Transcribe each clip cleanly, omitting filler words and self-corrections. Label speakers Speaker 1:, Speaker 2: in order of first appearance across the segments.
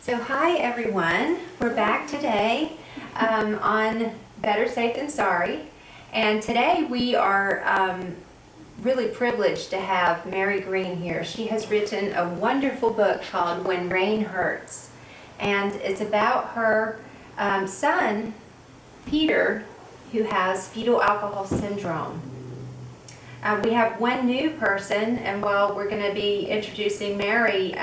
Speaker 1: So hi everyone, we're back today on Better Safe Than Sorry, and today we are really privileged to have Mary Greene here. She has written a wonderful book called When Rain Hurts, and it's about her son, Peter, who has fetal alcohol syndrome. We have one new person, and while we're going to be introducing Mary,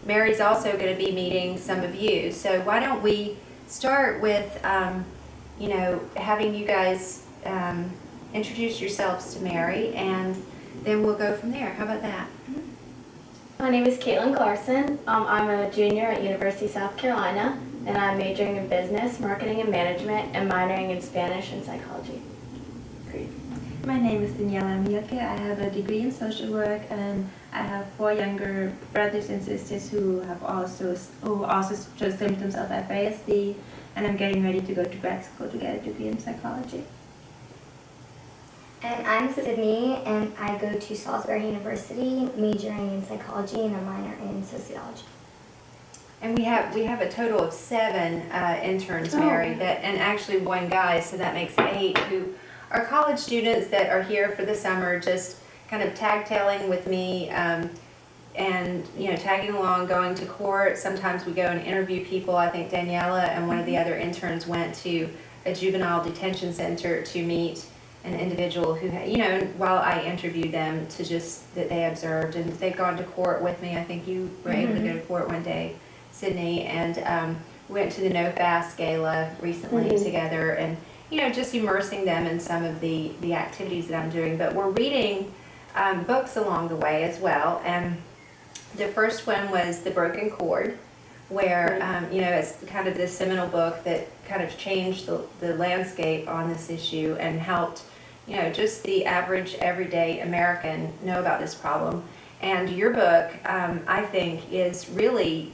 Speaker 1: Mary's also going to be meeting some of you. So why don't we start with, having you guys introduce yourselves to Mary, and then we'll go from there. How about that?
Speaker 2: My name is Caitlin Clarkson. I'm a junior at University of South Carolina, and I'm majoring in business, marketing, and management, and minoring in Spanish and psychology.
Speaker 3: Great. My name is Daniela Mielke. I have a degree in social work, and I have 4 younger brothers and sisters who also show symptoms of FASD, and I'm getting ready to go to grad school to get a degree in psychology.
Speaker 4: And I'm Sydney, and I go to Salisbury University, majoring in psychology and a minor in sociology.
Speaker 1: And we have a total of 7 interns, Mary, and actually 1 guy, so that makes 8 who are college students that are here for the summer, just kind of tag-tailing with me, and tagging along, going to court. Sometimes we go and interview people. I think Daniela and one of the other interns went to a juvenile detention center to meet an individual who had, while I interviewed them, to just that they observed, and they've gone to court with me. I think you were able to go to court one day, Sydney, and we went to the No Fast Gala recently together, and just immersing them in some of the activities that I'm doing. But we're reading books along the way as well, and the first one was The Broken Cord, where it's kind of this seminal book that kind of changed the landscape on this issue and helped just the average everyday American know about this problem. And your book, I think, is really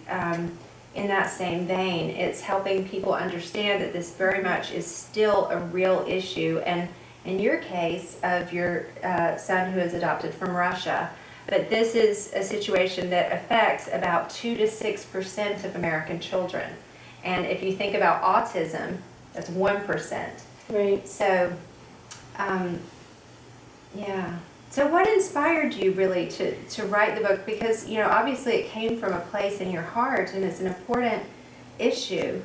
Speaker 1: in that same vein. It's helping people understand that this very much is still a real issue, and in your case of your son who is adopted from Russia, but this is a situation that affects about 2 to 6% of American children. And if you think about autism, that's 1%.
Speaker 2: Right.
Speaker 1: So, So what inspired you really to write the book? Because, obviously it came from a place in your heart, and it's an important issue.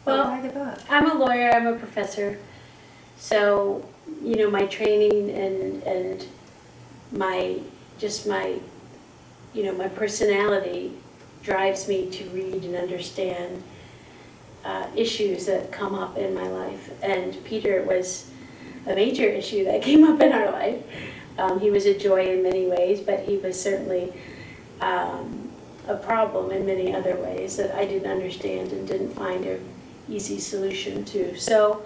Speaker 2: Well,
Speaker 1: why the book?
Speaker 2: I'm a lawyer, I'm a professor, so, my training and my personality drives me to read and understand issues that come up in my life. And Peter was a major issue that came up in our life. He was a joy in many ways, but he was certainly a problem in many other ways that I didn't understand and didn't find an easy solution to. So,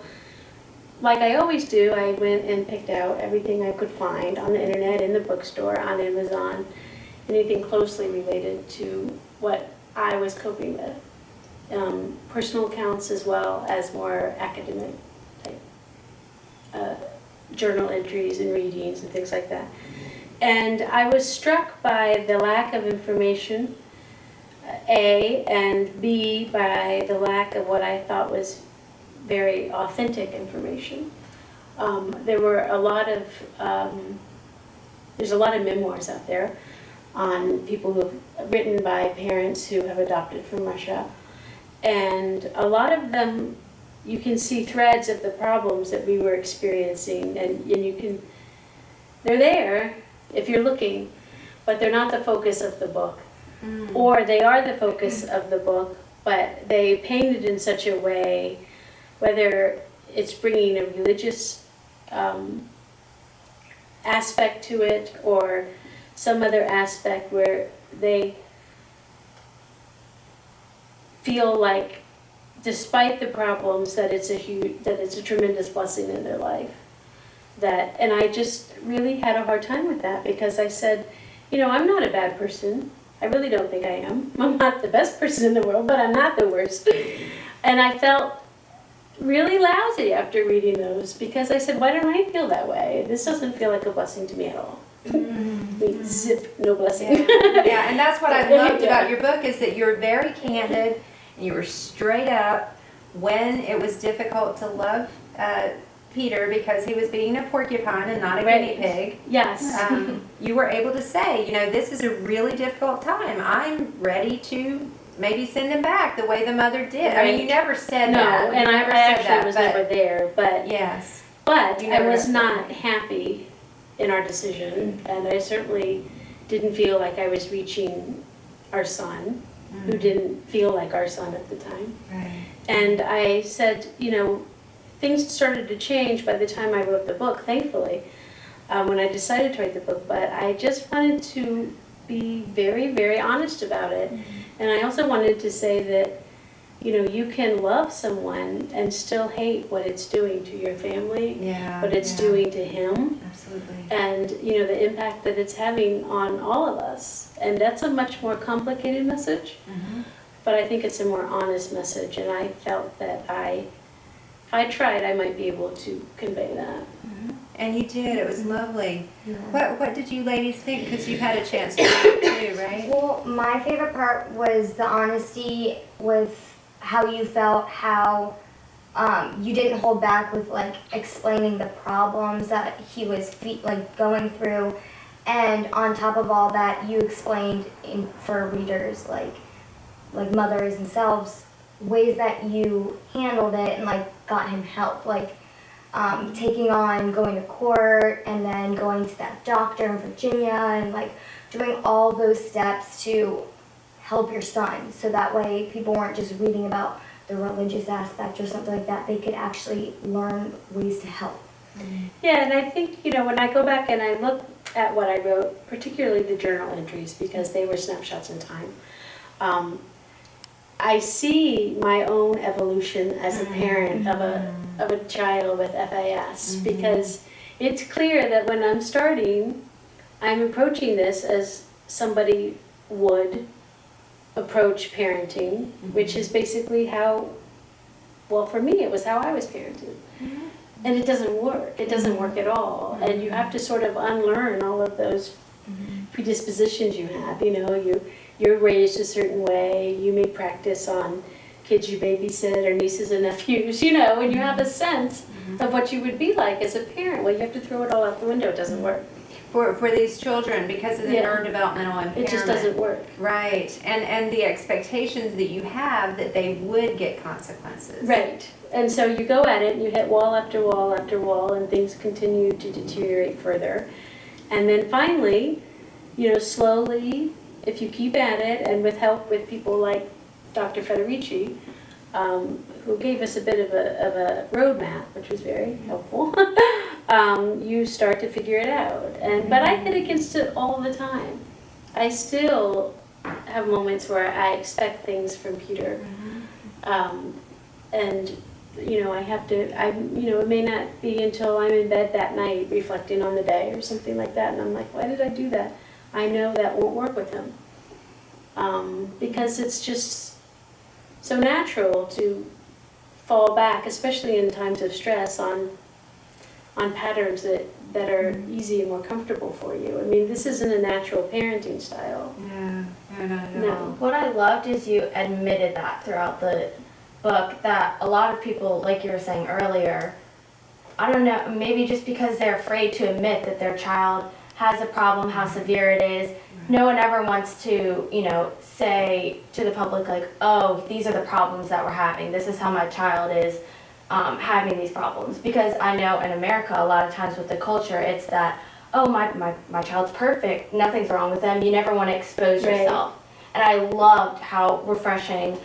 Speaker 2: like I always do, I went and picked out everything I could find on the internet, in the bookstore, on Amazon, anything closely related to what I was coping with. Personal accounts as well as more academic type journal entries and readings and things like that. And I was struck by the lack of information, A, and B, by the lack of what I thought was very authentic information. There were a lot of, there's a lot of memoirs out there on people who have written by parents who have adopted from Russia. And a lot of them, you can see threads of the problems that we were experiencing, and they're there if you're looking, but they're not the focus of the book. Or they are the focus of the book, but they painted in such a way, whether it's bringing a religious aspect to it or some other aspect where they feel like, despite the problems, that it's a tremendous blessing in their life. And I just really had a hard time with that, because I said, I'm not a bad person. I really don't think I am. I'm not the best person in the world, but I'm not the worst. And I felt really lousy after reading those, because I said, why don't I feel that way? This doesn't feel like a blessing to me at all. Zip, no blessing.
Speaker 1: Yeah, and that's what I loved about your book, is that you're very candid. and you were straight up when it was difficult to love Peter because he was being a porcupine and not a guinea pig.
Speaker 2: Yes.
Speaker 1: You were able to say, you know, this is a really difficult time. I'm ready to maybe send him back the way the mother did. I mean, you never said
Speaker 2: No,
Speaker 1: that.
Speaker 2: and
Speaker 1: You
Speaker 2: I
Speaker 1: never said
Speaker 2: actually
Speaker 1: that,
Speaker 2: was
Speaker 1: but-
Speaker 2: never there, but
Speaker 1: Yes.
Speaker 2: But
Speaker 1: You
Speaker 2: I
Speaker 1: never
Speaker 2: was
Speaker 1: got
Speaker 2: not
Speaker 1: that.
Speaker 2: happy in our decision, and I certainly didn't feel like I was reaching our son, who didn't feel like our son at the time.
Speaker 1: Right.
Speaker 2: And I said, you know, things started to change by the time I wrote the book, thankfully, when I decided to write the book, but I just wanted to be very, very honest about it. And I also wanted to say that, you know, you can love someone and still hate what it's doing to your family,
Speaker 1: Yeah.
Speaker 2: what it's doing to him,
Speaker 1: Absolutely.
Speaker 2: and, you know, the impact that it's having on all of us. And that's a much more complicated message, but I think it's a more honest message, and I felt that if I tried, I might be able to convey that.
Speaker 1: And you did. It was lovely.
Speaker 4: Yeah.
Speaker 1: What did you ladies think? Because you've had a chance to read it too, right?
Speaker 4: Well, my favorite part was the honesty with how you felt, how you didn't hold back with like explaining the problems that he was going through, and on top of all that, you explained for readers like mothers themselves ways that you handled it and like got him help, like taking on going to court and then going to that doctor in Virginia and like doing all those steps to help your son, so that way people weren't just reading about the religious aspect or something like that. They could actually learn ways to help.
Speaker 2: Yeah, and I think, you know, when I go back and I look at what I wrote, particularly the journal entries, because they were snapshots in time, I see my own evolution as a parent of a child with FAS, because it's clear that when I'm starting, I'm approaching this as somebody would approach parenting, which is basically how, well, for me, it was how I was parented. And it doesn't work. It doesn't work at all. And you have to sort of unlearn all of those predispositions you have. You know, you're raised a certain way. You may practice on kids you babysit or nieces and nephews, you know, and you have a sense of what you would be like as a parent. Well, you have to throw it all out the window. It doesn't work.
Speaker 1: For these children, because of the
Speaker 2: Yeah.
Speaker 1: neurodevelopmental impairment.
Speaker 2: It just doesn't work.
Speaker 1: Right, and the expectations that you have that they would get consequences.
Speaker 2: Right. And so you go at it and you hit wall after wall after wall, and things continue to deteriorate further. And then finally, you know, slowly, if you keep at it, and with help with people like Dr. Federici, who gave us a bit of a roadmap, which was very helpful, you start to figure it out. But I hit against it all the time. I still have moments where I expect things from Peter. And, you know, it may not be until I'm in bed that night reflecting on the day or something like that, and I'm like, why did I do that? I know that won't work with him. Because it's just so natural to fall back, especially in times of stress, on patterns that are easy and more comfortable for you. I mean, this isn't a natural parenting style.
Speaker 1: No, not at
Speaker 2: No.
Speaker 1: all.
Speaker 5: What I loved is you admitted that throughout the book, that a lot of people, like you were saying earlier, I don't know, maybe just because they're afraid to admit that their child has a problem, how severe it is, no one ever wants to, you know, say to the public like, oh, these are the problems that we're having. This is how my child is having these problems. Because I know in America, a lot of times with the culture, it's that, oh, my child's perfect, nothing's wrong with them. You never want to expose
Speaker 2: Right.
Speaker 5: yourself. And I loved how refreshing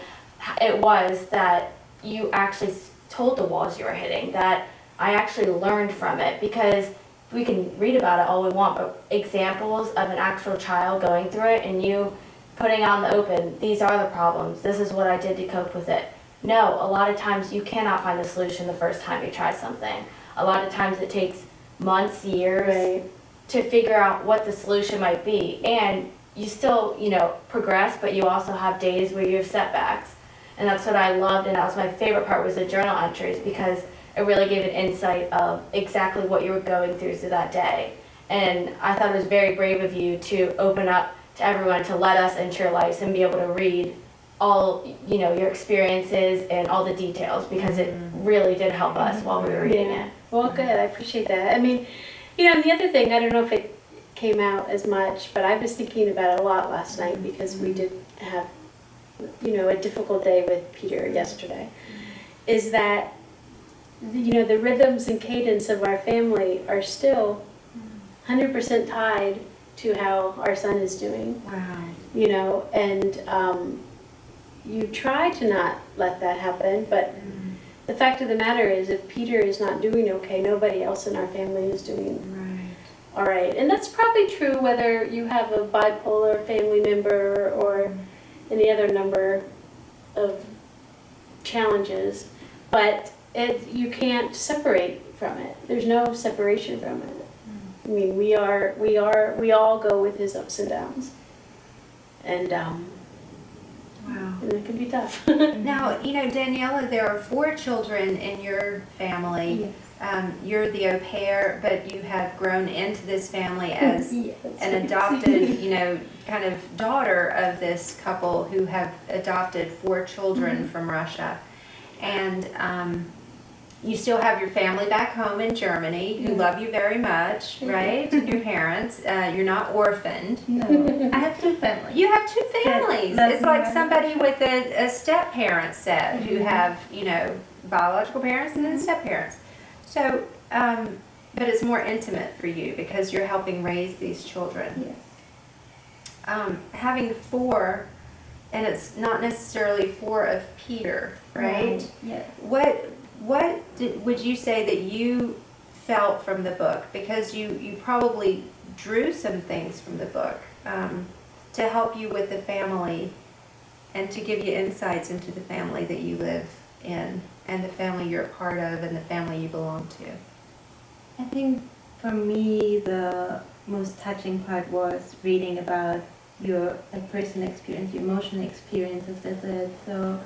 Speaker 5: it was that you actually told the walls you were hitting, that I actually learned from it, because we can read about it all we want, but examples of an actual child going through it and you putting out in the open, these are the problems, this is what I did to cope with it. No, a lot of times you cannot find the solution the first time you try something. A lot of times it takes months, years
Speaker 2: Right.
Speaker 5: to figure out what the solution might be. And you still, you know, progress, but you also have days where you have setbacks. And that's what I loved, and that was my favorite part, was the journal entries, because it really gave an insight of exactly what you were going through that day. And I thought it was very brave of you to open up to everyone, to let us into your lives and be able to read all, you know, your experiences and all the details, because it really did help us while we were reading it.
Speaker 2: Well, good, I appreciate that. I mean, you know, and the other thing, I don't know if it came out as much, but I was thinking about it a lot last night because we did have, you know, a difficult day with Peter yesterday, is that, you know, the rhythms and cadence of our family are still 100% tied to how our son is doing.
Speaker 1: Wow.
Speaker 2: You know, and you try to not let that happen, but the fact of the matter is, if Peter is not doing okay, nobody else in our family is doing all right. And that's probably true whether you have a bipolar family member or any other number of challenges, but you can't separate from it. There's no separation from it. I mean, we all go with his ups and downs. And
Speaker 1: Wow.
Speaker 2: and it can be tough.
Speaker 1: Now, you know, Daniela, there are 4 children in your family.
Speaker 3: Yes.
Speaker 1: You're the au pair, but you have grown into this family as
Speaker 3: Yes.
Speaker 1: an adopted, you know, kind of daughter of this couple who have adopted 4 children from Russia. And you still have your family back home in Germany who love you very much, right? Your parents. You're not orphaned.
Speaker 3: No, I have 2 families.
Speaker 1: You have 2 families.
Speaker 3: That-
Speaker 1: It's like somebody with a step parent set who have, you know, biological parents and then step parents. So, but it's more intimate for you because you're helping raise these children.
Speaker 3: Yes.
Speaker 1: Having 4, and it's not necessarily 4 of Peter, right?
Speaker 3: Yes.
Speaker 1: What would you say that you felt from the book? Because you probably drew some things from the book to help you with the family and to give you insights into the family that you live in and the family you're a part of and the family you belong to.
Speaker 3: I think for me the most touching part was reading about your personal experience, your emotional experience of visit. So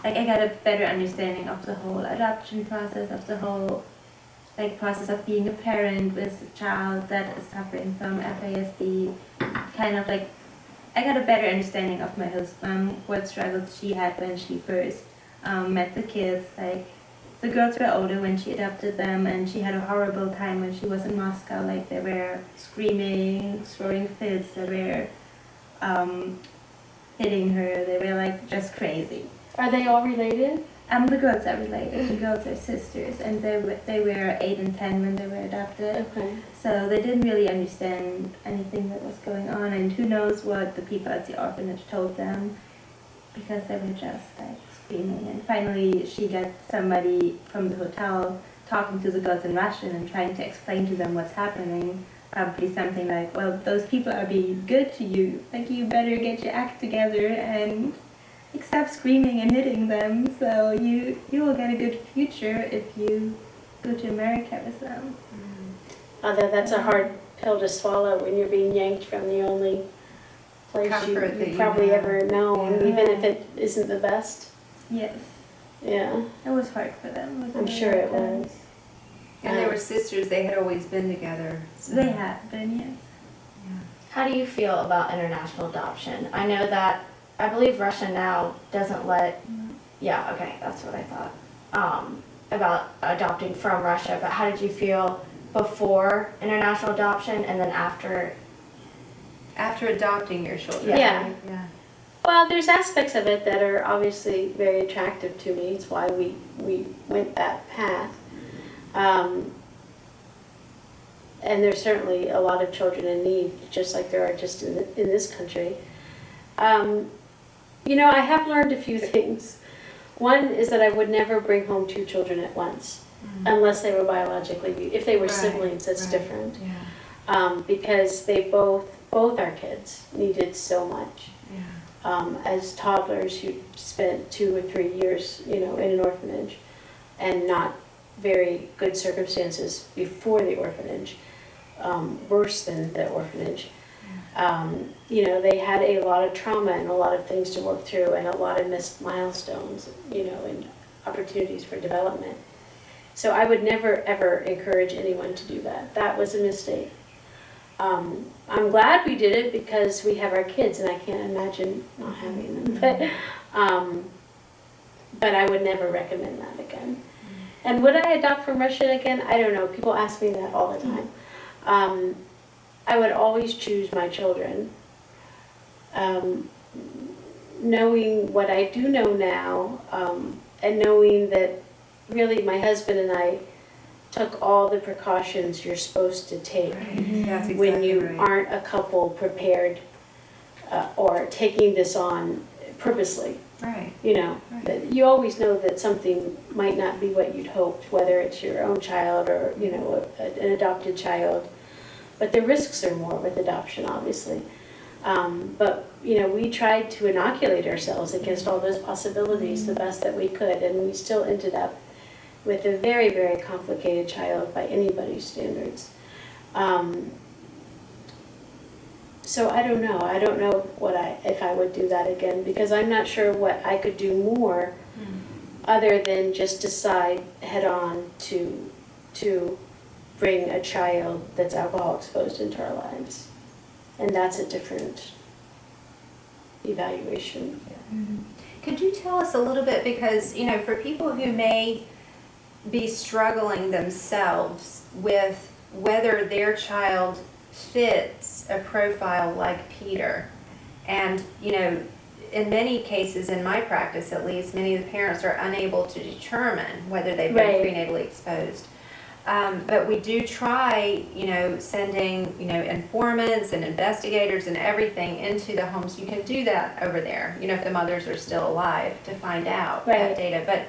Speaker 3: I got a better understanding of the whole adoption process, of the whole process of being a parent with a child that is suffering from FASD. Kind of I got a better understanding of my host mom, what struggles she had when she first met the kids. The girls were older when she adopted them, and she had a horrible time when she was in Moscow. They were screaming, throwing fits, they were hitting her, they were just crazy.
Speaker 2: Are they all related?
Speaker 3: The girls are related. The girls are sisters, and they were 8 and 10 when they were adopted.
Speaker 2: Okay.
Speaker 3: So they didn't really understand anything that was going on, and who knows what the people at the orphanage told them, because they were just screaming. And finally, she got somebody from the hotel talking to the girls in Russian and trying to explain to them what's happening. Probably something like, "Well, those people are being good to you. You better get your act together and stop screaming and hitting them, so you will get a good future if you go to America with them."
Speaker 2: Although that's a hard pill to swallow when you're being yanked from the only place
Speaker 1: Comfort that
Speaker 2: you've
Speaker 1: you
Speaker 2: probably
Speaker 1: have.
Speaker 2: ever known,
Speaker 1: Yeah.
Speaker 2: even if it isn't the best.
Speaker 3: Yes,
Speaker 2: Yeah,
Speaker 3: it was hard for them.
Speaker 2: I'm sure it was.
Speaker 1: And they were sisters, they had always been together. So.
Speaker 3: They have been, yes.
Speaker 5: How do you feel about international adoption? I know that, I believe Russia now doesn't let, yeah, okay, that's what I thought, about adopting from Russia, but how did you feel before international adoption and then after?
Speaker 1: After adopting your children.
Speaker 2: Yeah.
Speaker 1: Yeah.
Speaker 2: Well, there's aspects of it that are obviously very attractive to me. It's why we went that path. And there's certainly a lot of children in need, just like there are just in this country. You know, I have learned a few things. One is that I would never bring home 2 children at once, unless they were biologically, if they were
Speaker 1: Right,
Speaker 2: siblings, that's
Speaker 1: right.
Speaker 2: different.
Speaker 1: Yeah.
Speaker 2: Because they both our kids needed so much.
Speaker 1: Yeah.
Speaker 2: As toddlers who spent 2 or 3 years, you know, in an orphanage, and not very good circumstances before the orphanage, worse than the orphanage. You know, they had a lot of trauma and a lot of things to work through and a lot of missed milestones, you know, and opportunities for development. So I would never, ever encourage anyone to do that. That was a mistake. I'm glad we did it because we have our kids and I can't imagine not having them. But I would never recommend that again. And would I adopt from Russia again? I don't know. People ask me that all the time. I would always choose my children. Knowing what I do know now, and knowing that really my husband and I took all the precautions you're supposed to take
Speaker 1: That's exactly
Speaker 2: when you
Speaker 1: right.
Speaker 2: aren't a couple prepared or taking this on purposely.
Speaker 1: Right.
Speaker 2: You know,
Speaker 1: Right.
Speaker 2: that you always know that something might not be what you'd hoped, whether it's your own child or, you know, an adopted child. But the risks are more with adoption, obviously. But, you know, we tried to inoculate ourselves against all those possibilities the best that we could, and we still ended up with a very, very complicated child by anybody's standards. So I don't know. I don't know if I would do that again, because I'm not sure what I could do more other than just decide head on to bring a child that's alcohol exposed into our lives. And that's a different evaluation.
Speaker 1: Could you tell us a little bit, because, you know, for people who may be struggling themselves with whether their child fits a profile like Peter, and, you know, in many cases, in my practice at least, many of the parents are unable to determine whether they've been
Speaker 2: Right.
Speaker 1: prenatally exposed. But we do try, you know, sending, you know, informants and investigators and everything into the homes. You can do that over there, you know, if the mothers are still alive, to find out
Speaker 2: Right.
Speaker 1: that data. But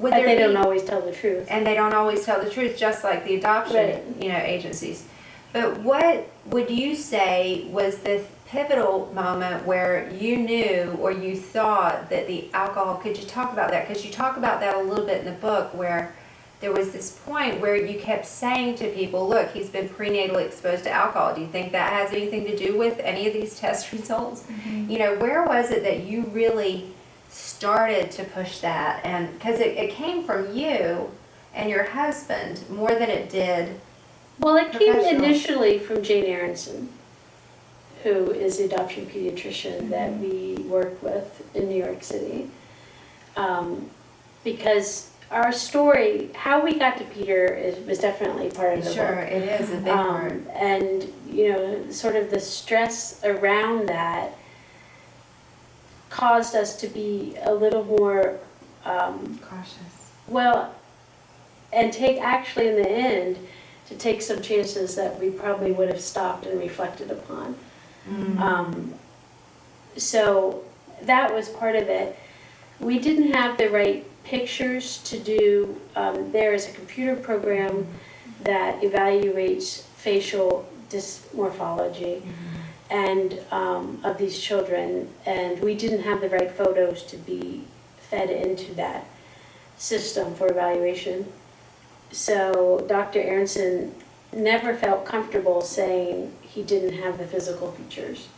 Speaker 1: would
Speaker 2: But
Speaker 1: there
Speaker 2: they
Speaker 1: be,
Speaker 2: don't always tell the truth.
Speaker 1: and they don't always tell the truth, just like the adoption,
Speaker 2: Right.
Speaker 1: you know, agencies. But what would you say was the pivotal moment where you knew or you thought that the alcohol, could you talk about that? Because you talk about that a little bit in the book, where there was this point where you kept saying to people, look, he's been prenatally exposed to alcohol. Do you think that has anything to do with any of these test results? You know, where was it that you really started to push that? And because it came from you and your husband more than it did.
Speaker 2: Well, it came
Speaker 1: Professionals.
Speaker 2: initially from Jane Aronson, who is the adoption pediatrician that we work with in New York City. Because our story, how we got to Peter was definitely part of the
Speaker 1: Sure,
Speaker 2: book.
Speaker 1: it is a big part.
Speaker 2: And, you know, sort of the stress around that caused us to be a little more,
Speaker 1: Cautious.
Speaker 2: well, and take actually in the end, to take some chances that we probably would have stopped and reflected upon. So that was part of it. We didn't have the right pictures to do. There is a computer program that evaluates facial dysmorphology and of these children, and we didn't have the right photos to be fed into that system for evaluation. So Dr. Aronson never felt comfortable saying he didn't have the physical features.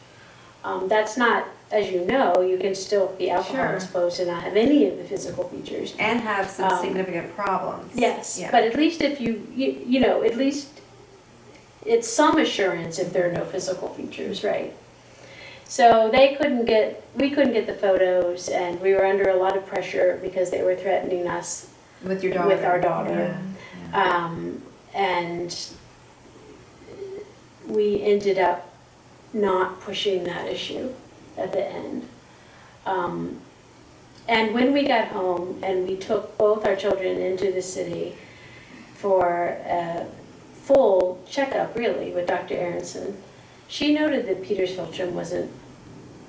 Speaker 2: That's not, as you know, you can still be alcohol
Speaker 1: Sure.
Speaker 2: exposed and not have any of the physical features.
Speaker 1: And have some
Speaker 2: Um,
Speaker 1: significant problems.
Speaker 2: Yes,
Speaker 1: Yeah.
Speaker 2: but at least if you know, at least it's some assurance if there are no physical features, right? So we couldn't get the photos, and we were under a lot of pressure because they were threatening us
Speaker 1: With your daughter.
Speaker 2: with our daughter.
Speaker 1: Yeah.
Speaker 2: And we ended up not pushing that issue at the end. And when we got home and we took both our children into the city for a full checkup, really, with Dr. Aronson, she noted that Peter's philtrum wasn't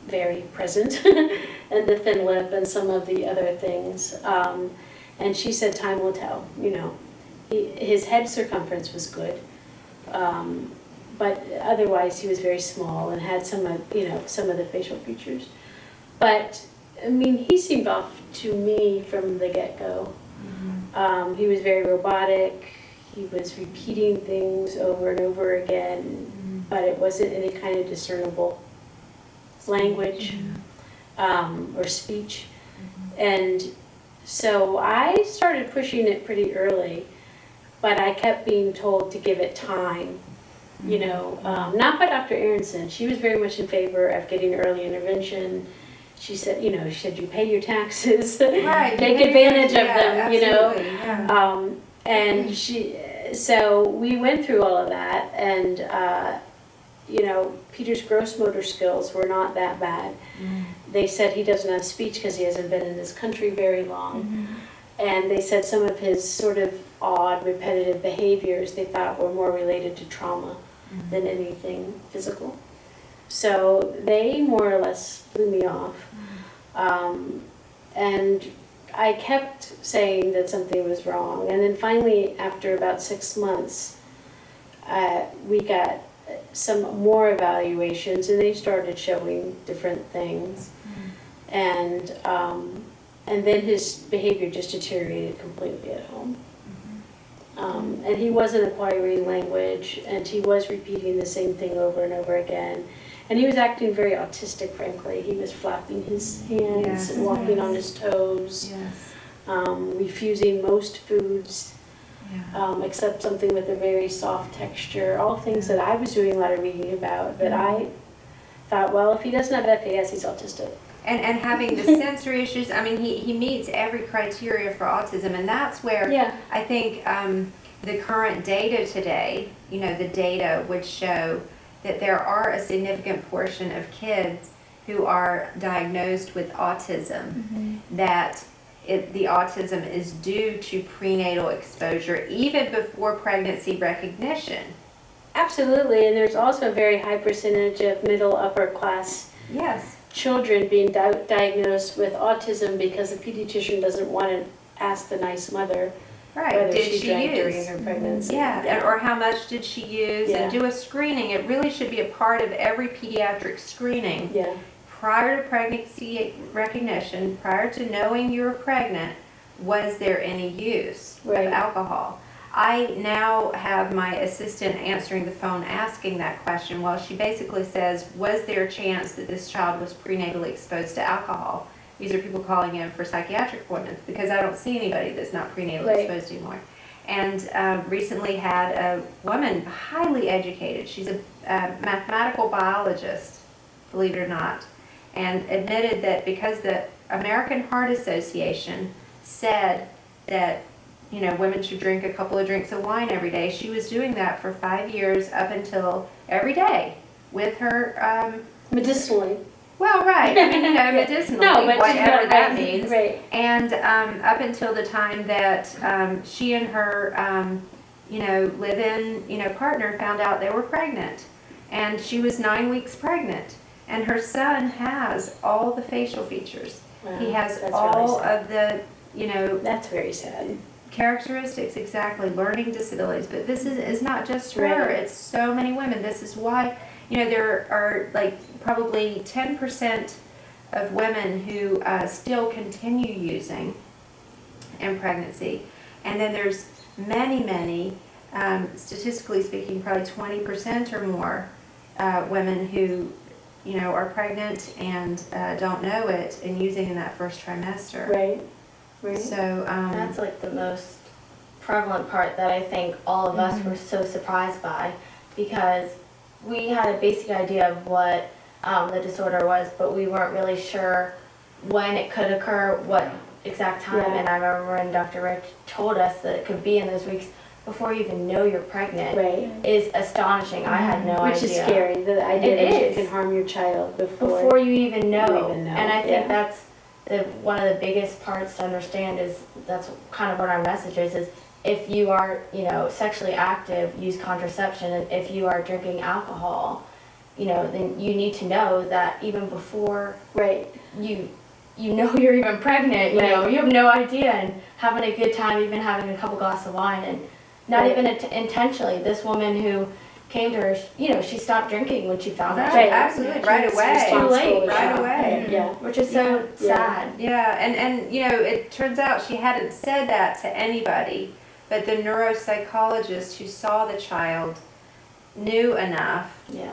Speaker 2: very present, and the thin lip and some of the other things. And she said, time will tell, you know. His head circumference was good, but otherwise he was very small and had some of the facial features. But I mean, he seemed off to me from the get-go. He was very robotic. He was repeating things over and over again, but it wasn't any kind of discernible language or speech. And so I started pushing it pretty early, but I kept being told to give it time you know, not by Dr. Aronson. She was very much in favor of getting early intervention. She said, you know, should you pay your taxes?
Speaker 1: Right.
Speaker 2: Take advantage of them, you know?
Speaker 1: Absolutely, yeah.
Speaker 2: And so we went through all of that, and, you know, Peter's gross motor skills were not that bad. They said he doesn't have speech because he hasn't been in this country very long. And they said some of his sort of odd, repetitive behaviors they thought were more related to trauma than anything physical. So they more or less blew me off. And I kept saying that something was wrong. And then finally, after about 6 months, we got some more evaluations, and they started showing different things. And then his behavior just deteriorated completely at home. And he wasn't acquiring language, and he was repeating the same thing over and over again. And he was acting very autistic, frankly. He was flapping his hands
Speaker 1: Yes.
Speaker 2: and walking on his toes,
Speaker 1: Yes.
Speaker 2: refusing most foods,
Speaker 1: Yeah.
Speaker 2: except something with a very soft texture. All things that I was doing a lot of reading about, but I thought, well, if he doesn't have FAS, he's autistic.
Speaker 1: And having the sensory issues, I mean, he meets every criteria for autism, and that's where
Speaker 2: Yeah.
Speaker 1: I think the current data today, you know, the data would show that there are a significant portion of kids who are diagnosed with autism, that the autism is due to prenatal exposure, even before pregnancy recognition.
Speaker 2: Absolutely, and there's also a very high percentage of middle, upper class
Speaker 1: Yes.
Speaker 2: children being diagnosed with autism because the pediatrician doesn't want to ask the nice mother
Speaker 1: Right.
Speaker 2: whether
Speaker 1: Did
Speaker 2: she
Speaker 1: she
Speaker 2: drank during
Speaker 1: use?
Speaker 2: her pregnancy.
Speaker 1: Yeah, or how much did she use,
Speaker 2: Yeah.
Speaker 1: and do a screening. It really should be a part of every pediatric screening.
Speaker 2: Yeah.
Speaker 1: Prior to pregnancy recognition, prior to knowing you were pregnant, was there any use
Speaker 2: Right.
Speaker 1: of alcohol? I now have my assistant answering the phone asking that question. Well, she basically says, was there a chance that this child was prenatally exposed to alcohol? These are people calling in for psychiatric appointments because I don't see anybody that's not prenatally
Speaker 2: Right.
Speaker 1: exposed anymore. And recently had a woman, highly educated, she's a mathematical biologist, believe it or not, and admitted that because the American Heart Association said that, you know, women should drink a couple of drinks of wine every day, she was doing that for 5 years up until every day with her,
Speaker 2: Medicinally.
Speaker 1: well, right, I mean, you know, medicinally,
Speaker 2: No, but
Speaker 1: whatever that means.
Speaker 2: Right.
Speaker 1: And up until the time that she and her, you know, live-in, you know, partner found out they were pregnant. And she was 9 weeks pregnant. And her son has all the facial features.
Speaker 2: Wow,
Speaker 1: He has
Speaker 2: that's
Speaker 1: all
Speaker 2: really sad.
Speaker 1: of the, you know,
Speaker 2: That's very sad.
Speaker 1: characteristics, exactly, learning disabilities. But this is not just her,
Speaker 2: Right.
Speaker 1: it's so many women. This is why, you know, there are like probably 10% of women who still continue using in pregnancy. And then there's many, statistically speaking, probably 20% or more women who, you know, are pregnant and don't know it and using in that first trimester.
Speaker 2: Right. Right.
Speaker 1: So,
Speaker 5: That's like the most prevalent part that I think all of us were so surprised by, because we had a basic idea of what the disorder was, but we weren't really sure when it could occur, what exact time.
Speaker 2: Yeah.
Speaker 5: And I remember when Dr. Rich told us that it could be in those weeks before you even know you're pregnant
Speaker 2: Right.
Speaker 5: is astonishing. I had no idea.
Speaker 2: Which is scary, the idea
Speaker 5: It
Speaker 2: that you
Speaker 5: is.
Speaker 2: can harm your child before.
Speaker 5: Before you even know.
Speaker 2: You even know,
Speaker 5: And I think
Speaker 2: yeah.
Speaker 5: that's one of the biggest parts to understand is that's kind of what our message is if you are, you know, sexually active, use contraception, and if you are drinking alcohol, you know, then you need to know that even before
Speaker 2: Right.
Speaker 5: you know you're even pregnant, you know, you have no idea, and having a good time, even having a couple glasses of wine, and not
Speaker 2: Right.
Speaker 5: even intentionally. This woman who came to her, you know, she stopped drinking when she found out,
Speaker 1: right, absolutely, right
Speaker 2: She's
Speaker 1: away.
Speaker 2: responsible
Speaker 5: Too late.
Speaker 2: with
Speaker 1: Right
Speaker 2: that.
Speaker 1: away.
Speaker 2: Yeah.
Speaker 5: which is so
Speaker 2: Yeah.
Speaker 5: sad.
Speaker 1: Yeah, and you know, it turns out she hadn't said that to anybody, but the neuropsychologist who saw the child knew enough
Speaker 5: Yeah.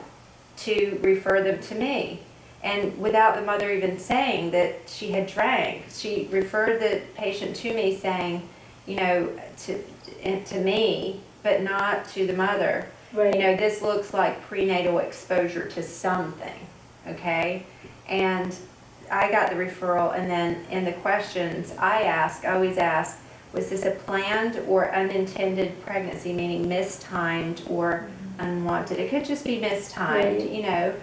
Speaker 1: to refer them to me. And without the mother even saying that she had drank, she referred the patient to me saying, you know, to me, but not to the mother.
Speaker 2: Right.
Speaker 1: You know, this looks like prenatal exposure to something, okay? And I got the referral, and then in the questions I always ask, was this a planned or unintended pregnancy, meaning mistimed or unwanted? It could just be mistimed,
Speaker 2: Right.
Speaker 1: you know.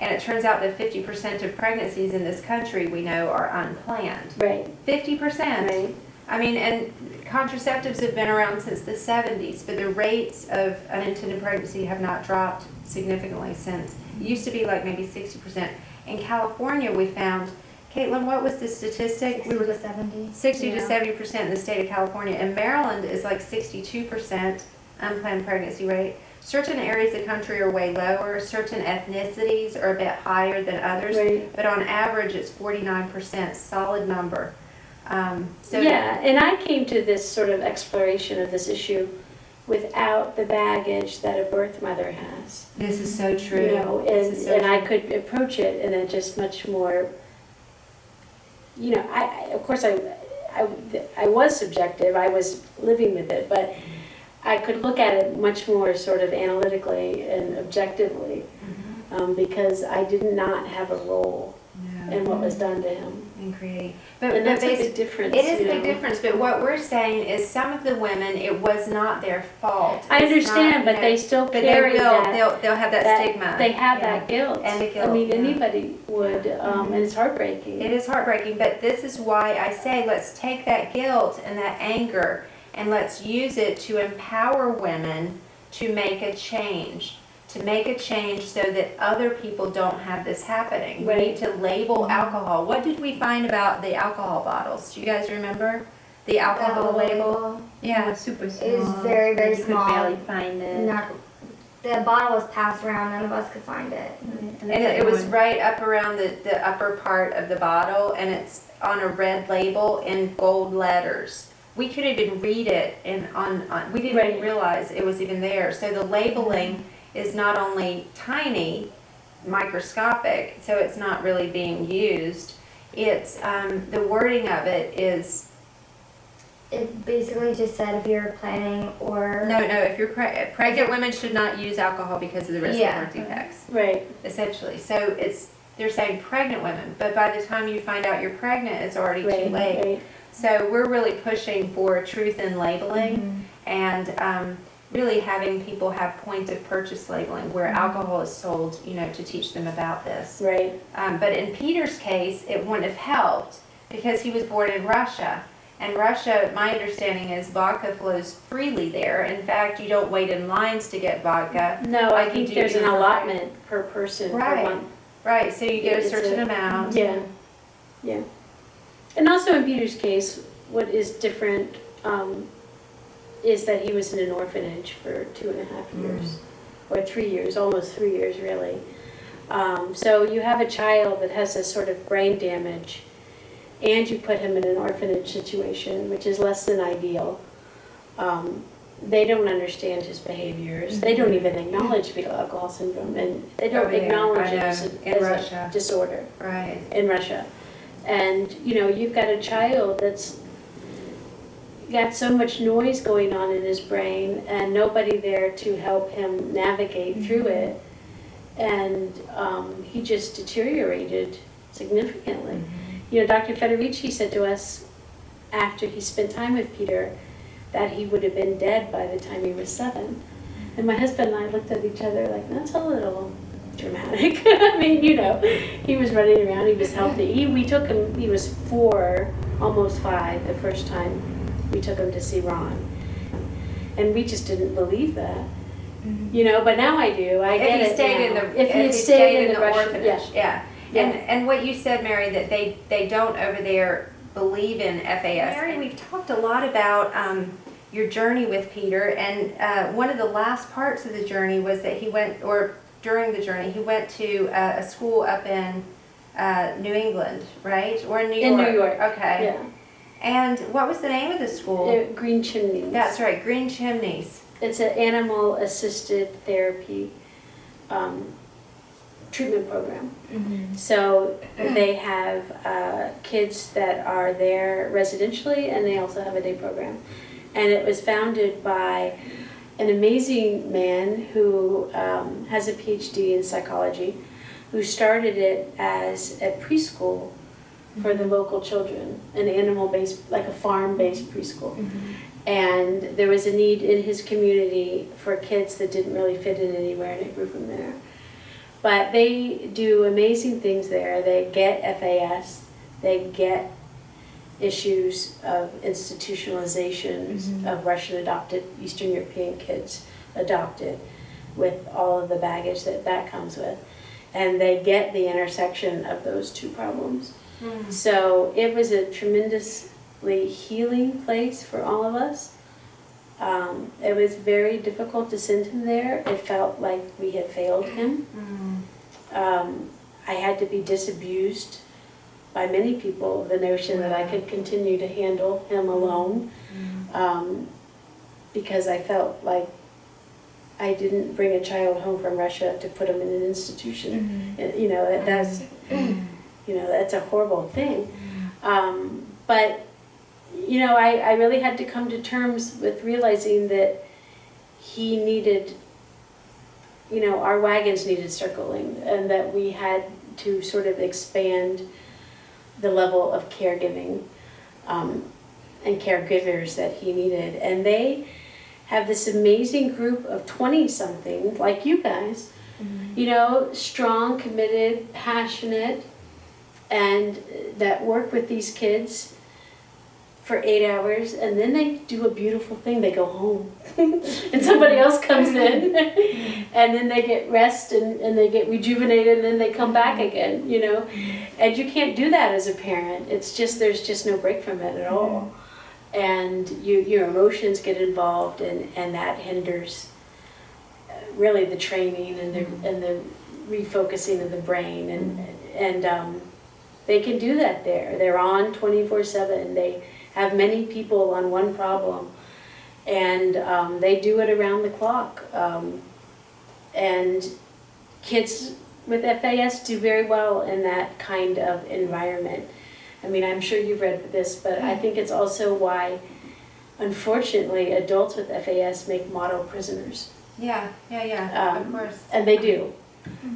Speaker 1: And it turns out that 50% of pregnancies in this country we know are unplanned.
Speaker 2: Right.
Speaker 1: 50%.
Speaker 2: Right.
Speaker 1: I mean, and contraceptives have been around since the 70s, but the rates of unintended pregnancy have not dropped significantly since. It used to be like maybe 60%. In California, we found, Caitlin, what was the statistic?
Speaker 4: 60 to 70.
Speaker 1: 60 to
Speaker 2: Yeah.
Speaker 1: 70% in the state of California. And Maryland is like 62% unplanned pregnancy rate. Certain areas of the country are way lower. Certain ethnicities are a bit higher than others.
Speaker 2: Right.
Speaker 1: But on average, it's 49%, solid number. So
Speaker 2: Yeah, and I came to this sort of exploration of this issue without the baggage that a birth mother has.
Speaker 1: this is so true.
Speaker 2: You know,
Speaker 1: This is so
Speaker 2: and I
Speaker 1: true.
Speaker 2: could approach it in a just much more, you know, of course I was subjective, I was living with it, but I could look at it much more sort of analytically and objectively, because I did not have a role in what was done to him.
Speaker 1: And create.
Speaker 2: And that's a
Speaker 1: basi-
Speaker 2: big difference.
Speaker 1: It is a
Speaker 2: you
Speaker 1: big
Speaker 2: know.
Speaker 1: difference, but what we're saying is some of the women, it was not their fault.
Speaker 2: I
Speaker 1: It's
Speaker 2: understand,
Speaker 1: not,
Speaker 2: but
Speaker 1: you know,
Speaker 2: they still
Speaker 1: but they
Speaker 2: carry
Speaker 1: will,
Speaker 2: that.
Speaker 1: they'll have that stigma.
Speaker 2: They have
Speaker 1: Yeah.
Speaker 2: that guilt.
Speaker 1: And the guilt,
Speaker 2: I mean,
Speaker 1: yeah.
Speaker 2: anybody would, and it's heartbreaking.
Speaker 1: It is heartbreaking, but this is why I say let's take that guilt and that anger and let's use it to empower women to make a change. To make a change so that other people don't have this happening. We
Speaker 2: Right.
Speaker 1: need to label alcohol. What did we find about the alcohol bottles? Do you guys remember? The alcohol label?
Speaker 3: Yeah,
Speaker 1: Yeah.
Speaker 3: super small.
Speaker 4: It was very, very
Speaker 3: You
Speaker 4: small.
Speaker 3: could barely find it.
Speaker 4: Not, the bottle was passed around, none of us could find it.
Speaker 1: And it was right up around the upper part of the bottle, and it's on a red label in gold letters. We couldn't even read it, and we didn't even
Speaker 2: Right.
Speaker 1: realize it was even there. So the labeling is not only tiny, microscopic, so it's not really being used. It's the wording of it is
Speaker 4: It basically just said if you're planning or.
Speaker 1: no. If you're pregnant, women should not use alcohol because of the risk
Speaker 4: Yeah.
Speaker 1: of birth defects.
Speaker 2: Right.
Speaker 1: Essentially, so they're saying pregnant women, but by the time you find out you're pregnant, it's already too
Speaker 2: Right.
Speaker 1: late.
Speaker 2: Right.
Speaker 1: So we're really pushing for truth in labeling and really having people have point of purchase labeling where alcohol is sold, you know, to teach them about this.
Speaker 2: Right.
Speaker 1: But in Peter's case, it wouldn't have helped because he was born in Russia. And Russia, my understanding is vodka flows freely there. In fact, you don't wait in lines to get vodka.
Speaker 2: No, I
Speaker 1: Like you
Speaker 2: think
Speaker 1: do
Speaker 2: there's an
Speaker 1: here.
Speaker 2: allotment per person per
Speaker 1: Right.
Speaker 2: month.
Speaker 1: Right, so you get a
Speaker 2: It's
Speaker 1: certain amount.
Speaker 2: Yeah. Yeah. And also in Peter's case, what is different is that he was in an orphanage for 2.5 years, or 3 years, almost 3 years really. So you have a child that has this sort of brain damage, and you put him in an orphanage situation, which is less than ideal. They don't understand his behaviors. They don't even acknowledge fetal alcohol syndrome, and they don't
Speaker 1: Oh, yeah,
Speaker 2: acknowledge
Speaker 1: I
Speaker 2: it
Speaker 1: know.
Speaker 2: as
Speaker 1: In
Speaker 2: a
Speaker 1: Russia.
Speaker 2: disorder
Speaker 1: Right.
Speaker 2: in Russia. And, you know, you've got a child that's got so much noise going on in his brain and nobody there to help him navigate through it. And he just deteriorated significantly. You know, Dr. Federici said to us after he spent time with Peter that he would have been dead by the time he was 7. And my husband and I looked at each other like, that's a little dramatic. I mean, you know, he was running around, he was healthy. We took him, he was 4, almost 5 the first time we took him to see Ron. And we just didn't believe that. You know, but now I do. I get
Speaker 1: If he
Speaker 2: it
Speaker 1: stayed
Speaker 2: now.
Speaker 1: in the
Speaker 2: If he had stayed in the Russian,
Speaker 1: orphanage,
Speaker 2: yeah.
Speaker 1: yeah. And what you said, Mary, that they don't over there believe in FAS. Mary, we've talked a lot about your journey with Peter, and one of the last parts of the journey was that he went, or during the journey, he went to a school up in New England, right? Or in New York?
Speaker 2: In New York,
Speaker 1: Okay.
Speaker 2: Yeah.
Speaker 1: And what was the name of the school?
Speaker 2: Green Chimneys.
Speaker 1: That's right, Green Chimneys.
Speaker 2: It's an animal-assisted therapy treatment program. So they have kids that are there residentially, and they also have a day program. And it was founded by an amazing man who has a PhD in psychology, who started it as a preschool for the local children, an animal-based, like a farm-based preschool. And there was a need in his community for kids that didn't really fit in anywhere, and it grew from there. But they do amazing things there. They get FAS, they get issues of institutionalization of Russian adopted Eastern European kids adopted with all of the baggage that that comes with. And they get the intersection of those two problems. So it was a tremendously healing place for all of us. It was very difficult to send him there. It felt like we had failed him. I had to be disabused by many people, the notion that I could continue to handle him alone, because I felt like I didn't bring a child home from Russia to put him in an institution. You know, that's a horrible thing. But you know, I really had to come to terms with realizing that he needed, you know, our wagons needed circling, and that we had to sort of expand the level of caregiving and caregivers that he needed. And they have this amazing group of 20-something, like you guys, you know, strong, committed, passionate, and that work with these kids for 8 hours, and then they do a beautiful thing. They go home and somebody else comes in and then they get rest and they get rejuvenated, and then they come back again, you know. And you can't do that as a parent. It's just, there's just no break from it at all. And your emotions get involved, and that hinders really the training and the refocusing of the brain. And they can do that there. They're on 24/7. They have many people on one problem, and they do it around the clock. And kids with FAS do very well in that kind of environment. I mean, I'm sure you've read this, but I think it's also why, unfortunately, adults with FAS make model prisoners.
Speaker 1: Yeah, of course.
Speaker 2: And they do.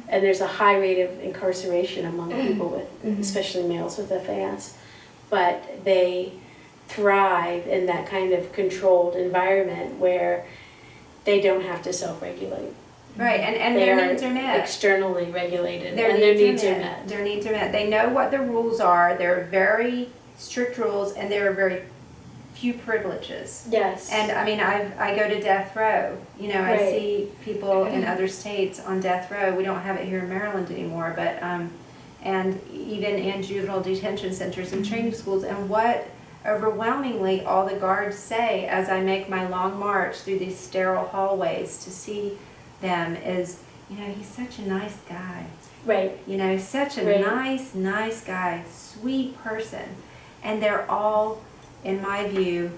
Speaker 2: And there's a high rate of incarceration among people with, especially males with FAS. But they thrive in that kind of controlled environment where they don't have to self-regulate.
Speaker 1: Right, and
Speaker 2: They
Speaker 1: their needs are met.
Speaker 2: Externally regulated,
Speaker 1: Their
Speaker 2: and their
Speaker 1: needs
Speaker 2: needs are met.
Speaker 1: Their needs are met. They know what the rules are. There are very strict rules, and there are very few privileges.
Speaker 2: Yes.
Speaker 1: And I mean, I go to death row. You know, I
Speaker 2: Right.
Speaker 1: see people in other states on death row. We don't have it here in Maryland anymore, but and even in juvenile detention centers and training schools. And what overwhelmingly all the guards say as I make my long march through these sterile hallways to see them is, you know, he's such a nice guy.
Speaker 2: Right.
Speaker 1: You know, such a
Speaker 2: Right.
Speaker 1: nice guy, sweet person. And they're all, in my view,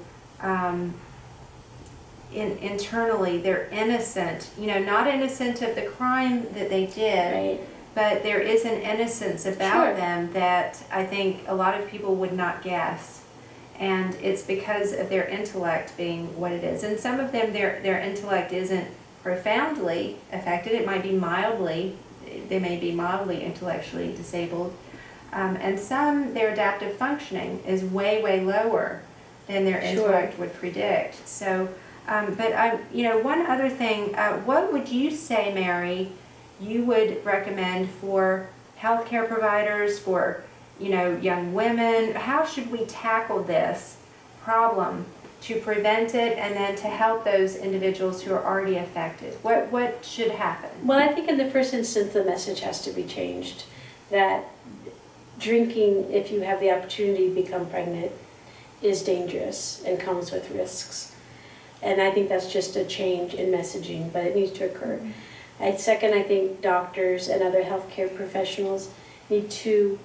Speaker 1: internally, they're innocent. You know, not innocent of the crime that they did,
Speaker 2: Right.
Speaker 1: but there is an innocence about
Speaker 2: Sure.
Speaker 1: them that I think a lot of people would not guess. And it's because of their intellect being what it is. And some of them, their intellect isn't profoundly affected. It might be mildly, they may be mildly intellectually disabled. And some, their adaptive functioning is way lower than their intellect would predict. So, but you know, one other thing, what would you say, Mary, you would recommend for healthcare providers, for, you know, young women? How should we tackle this problem to prevent it, and then to help those individuals who are already affected? What should happen?
Speaker 2: Well, I think in the first instance, the message has to be changed that drinking, if you have the opportunity to become pregnant, is dangerous and comes with risks. And I think that's just a change in messaging, but it needs to occur. Second, I think doctors and other healthcare professionals need to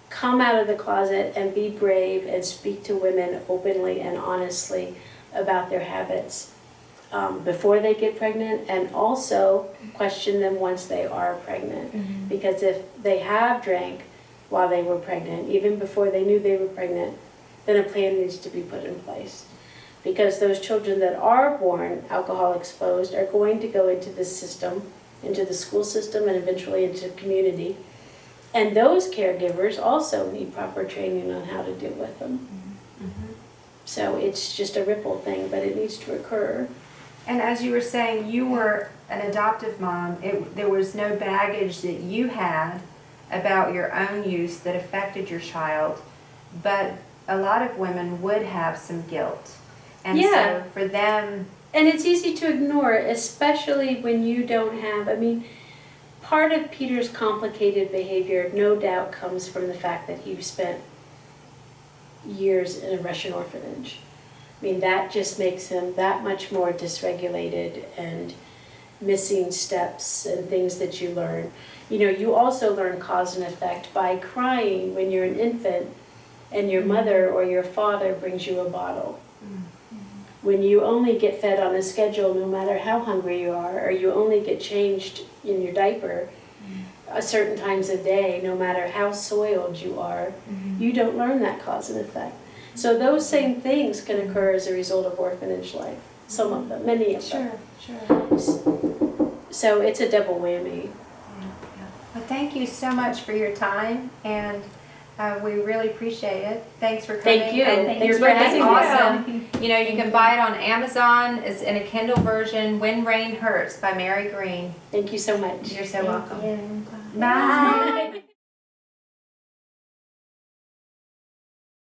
Speaker 2: come out of the closet and be brave and speak to women openly and honestly about their habits before they get pregnant, and also question them once they are pregnant. Because if they have drank while they were pregnant, even before they knew they were pregnant, then a plan needs to be put in place. because those children that are born alcohol exposed are going to go into the system, into the school system, and eventually into the community. And those caregivers also need proper training on how to deal with them. So it's just a ripple thing, but it needs to occur.
Speaker 1: And as you were saying, you were an adoptive mom. There was no baggage that you had about your own use that affected your child, but a lot of women would have some guilt. And
Speaker 2: Yeah.
Speaker 1: so for them,
Speaker 2: And it's easy to ignore, especially when you don't have, I mean, part of Peter's complicated behavior no doubt comes from the fact that he spent years in a Russian orphanage. I mean, that just makes him that much more dysregulated and missing steps and things that you learn. You know, you also learn cause and effect by crying when you're an infant and your mother or your father brings you a bottle. When you only get fed on a schedule, no matter how hungry you are, or you only get changed in your diaper a certain times a day, no matter how soiled you are, you don't learn that cause and effect. So those same things can occur as a result of orphanage life. Some of them, many of them.
Speaker 1: sure.
Speaker 2: So it's a double whammy.
Speaker 1: Well, thank you so much for your time, and we really appreciate it. Thanks for coming.
Speaker 2: Thank you.
Speaker 1: And
Speaker 2: Thanks
Speaker 1: your
Speaker 2: for
Speaker 1: book is
Speaker 2: having me.
Speaker 1: awesome. You know, you can buy it on Amazon. It's in a Kindle version. When Rain Hurts by Mary Greene.
Speaker 2: Thank you so much.
Speaker 1: You're so welcome.
Speaker 4: Yeah.
Speaker 1: Bye.